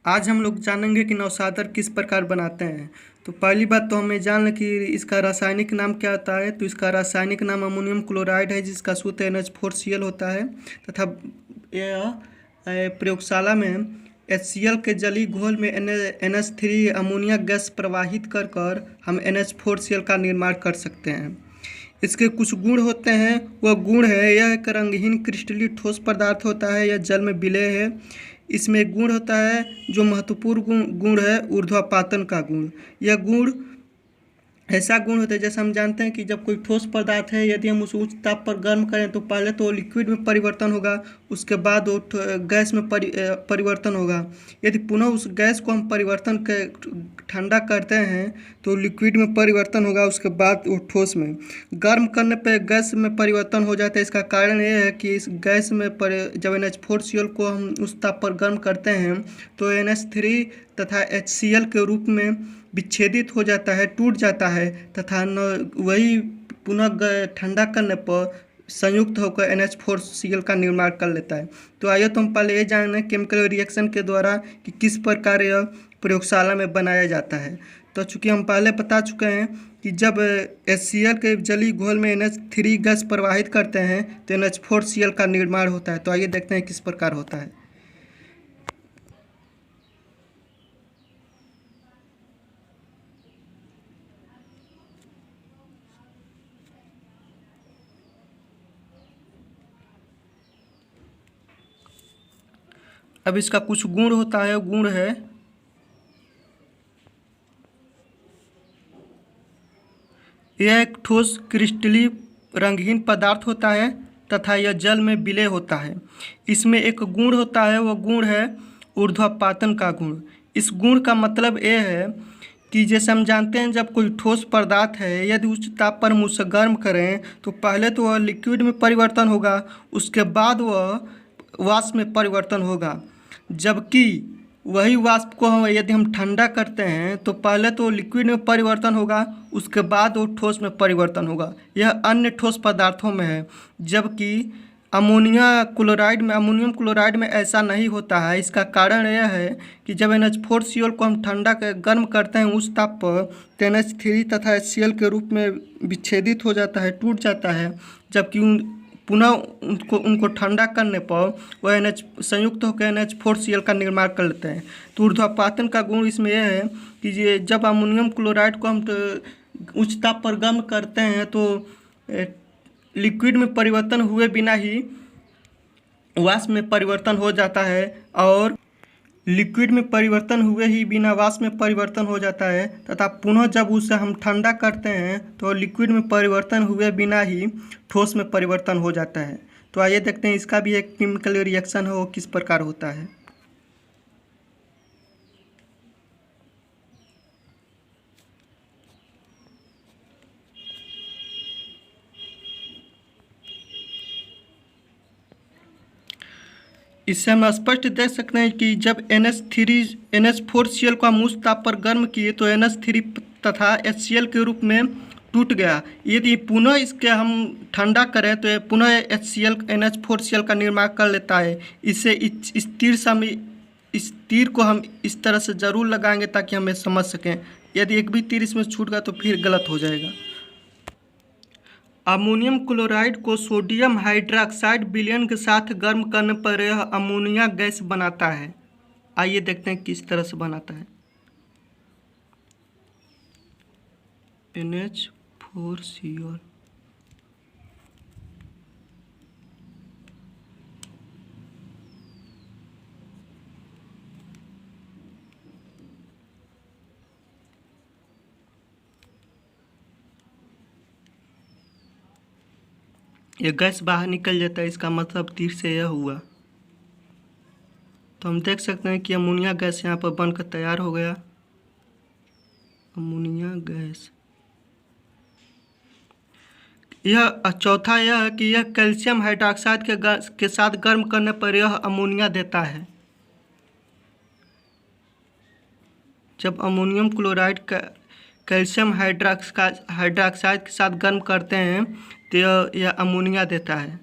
आज हम लोग जानेंगे कि नौशादर किस प्रकार बनाते हैं। तो पहली बात तो हमें जान लें कि इसका रासायनिक नाम क्या होता है। तो इसका रासायनिक नाम अमोनियम क्लोराइड है, जिसका सूत्र NH4Cl होता है तथा यह प्रयोगशाला में HCl के जलीय घोल में NH3 अमोनिया गैस प्रवाहित कर कर हम NH4Cl का निर्माण कर सकते हैं। इसके कुछ गुण होते हैं। वह गुण है, यह एक रंगहीन क्रिस्टलीय ठोस पदार्थ होता है। यह जल में विलेय है। इसमें एक गुण होता है जो महत्वपूर्ण गुण है, ऊर्ध्वपातन का गुण। यह गुण ऐसा गुण होता है, जैसे हम जानते हैं कि जब कोई ठोस पदार्थ है, यदि हम उसे उच्च ताप पर गर्म करें तो पहले तो लिक्विड में परिवर्तन होगा, उसके बाद वो गैस में परिवर्तन होगा। यदि पुनः उस गैस को हम ठंडा करते हैं तो लिक्विड में परिवर्तन होगा, उसके बाद वो ठोस में। गर्म करने पर गैस में परिवर्तन हो जाता है। इसका कारण यह है कि इस गैस में जब NH4Cl को हम उस ताप पर गर्म करते हैं तो NH3 तथा HCl के रूप में विच्छेदित हो जाता है, टूट जाता है तथा वही पुनः ठंडा करने पर संयुक्त होकर NH4Cl का निर्माण कर लेता है। तो आइए तो हम पहले ये जानें केमिकल रिएक्शन के द्वारा कि किस प्रकार यह प्रयोगशाला में बनाया जाता है। तो चूँकि हम पहले बता चुके हैं कि जब HCl के जलीय घोल में NH3 गैस प्रवाहित करते हैं तो NH4Cl का निर्माण होता है। तो आइए देखते हैं किस प्रकार होता है। अब इसका कुछ गुण होता है। गुण है, यह एक ठोस क्रिस्टलीय रंगहीन पदार्थ होता है तथा यह जल में विलेय होता है। इसमें एक गुण होता है, वह गुण है ऊर्ध्वपातन का गुण। इस गुण का मतलब यह है कि जैसे हम जानते हैं जब कोई ठोस पदार्थ है, यदि उच्च ताप पर हम उसे गर्म करें तो पहले तो वह लिक्विड में परिवर्तन होगा, उसके बाद वह वाष्प में परिवर्तन होगा। जबकि वही वाष्प को यदि हम ठंडा करते हैं तो पहले तो लिक्विड में परिवर्तन होगा, उसके बाद वो ठोस में परिवर्तन होगा। यह अन्य ठोस पदार्थों में है, जबकि अमोनियम क्लोराइड में ऐसा नहीं होता है। इसका कारण यह है कि जब NH4Cl को हम गर्म करते हैं उस ताप पर तो NH3 तथा HCl के रूप में विच्छेदित हो जाता है, टूट जाता है। जबकि पुनः उनको ठंडा करने पर वह संयुक्त होकर NH4Cl का निर्माण कर लेते हैं। तो ऊर्ध्वपातन का गुण इसमें यह है कि ये जब अमोनियम क्लोराइड को हम उच्च ताप पर गर्म करते हैं तो लिक्विड में परिवर्तन हुए बिना ही वाष्प में परिवर्तन हो जाता है, और लिक्विड में परिवर्तन हुए ही बिना वाष्प में परिवर्तन हो जाता है तथा पुनः जब उसे हम ठंडा करते हैं तो लिक्विड में परिवर्तन हुए बिना ही ठोस में परिवर्तन हो जाता है। तो आइए देखते हैं इसका भी एक केमिकल रिएक्शन है वो किस प्रकार होता है। इससे हम स्पष्ट देख सकते हैं कि जब NH4Cl को हम उस ताप पर गर्म किए तो NH3 तथा HCl के रूप में टूट गया। यदि पुनः इसके हम ठंडा करें तो पुनः NH4Cl का निर्माण कर लेता है। इससे इस तीर को हम इस तरह से ज़रूर लगाएंगे ताकि हमें समझ सकें। यदि एक भी तीर इसमें छूट गया तो फिर गलत हो जाएगा। अमोनियम क्लोराइड को सोडियम हाइड्रॉक्साइड विलयन के साथ गर्म करने पर यह अमोनिया गैस बनाता है। आइए देखते हैं किस तरह से बनाता है। NH4Cl ये गैस बाहर निकल जाता है, इसका मतलब तीर से यह हुआ। तो हम देख सकते हैं कि अमोनिया गैस यहाँ पर बनकर तैयार हो गया। Ammonia gas. यह चौथा यह है कि यह कैल्शियम हाइड्रॉक्साइड के साथ गर्म करने पर यह अमोनिया देता है। जब अमोनियम क्लोराइड का कैल्शियम हाइड्रॉक्साइड के साथ गर्म करते हैं तो यह अमोनिया देता है।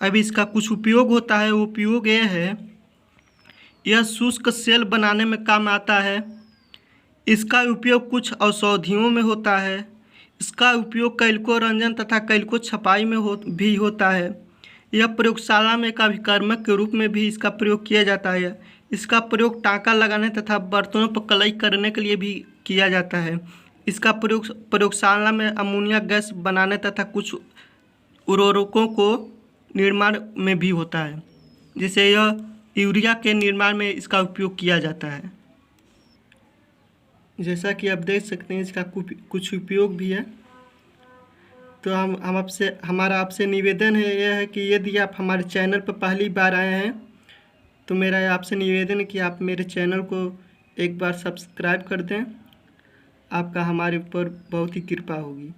अब इसका कुछ उपयोग होता है। वो उपयोग यह है, यह शुष्क सेल बनाने में काम आता है। इसका उपयोग कुछ औषधियों में होता है। इसका उपयोग कैल्को रंजन तथा कैल्को छपाई में भी होता है। यह प्रयोगशाला में एक अभिकर्मक के रूप में भी इसका प्रयोग किया जाता है। इसका प्रयोग टाँका लगाने तथा बर्तनों पर कलई करने के लिए भी किया जाता है। इसका प्रयोग प्रयोगशाला में अमोनिया गैस बनाने तथा कुछ उर्वरकों को निर्माण में भी होता है। जैसे यह यूरिया के निर्माण में इसका उपयोग किया जाता है। जैसा कि आप देख सकते हैं, इसका कुछ उपयोग भी है। तो हमारा आपसे निवेदन है यह है कि यदि आप हमारे चैनल पर पहली बार आए हैं तो मेरा आपसे निवेदन है कि आप मेरे चैनल को एक बार सब्सक्राइब कर दें। आपका हमारे ऊपर बहुत ही कृपा होगी।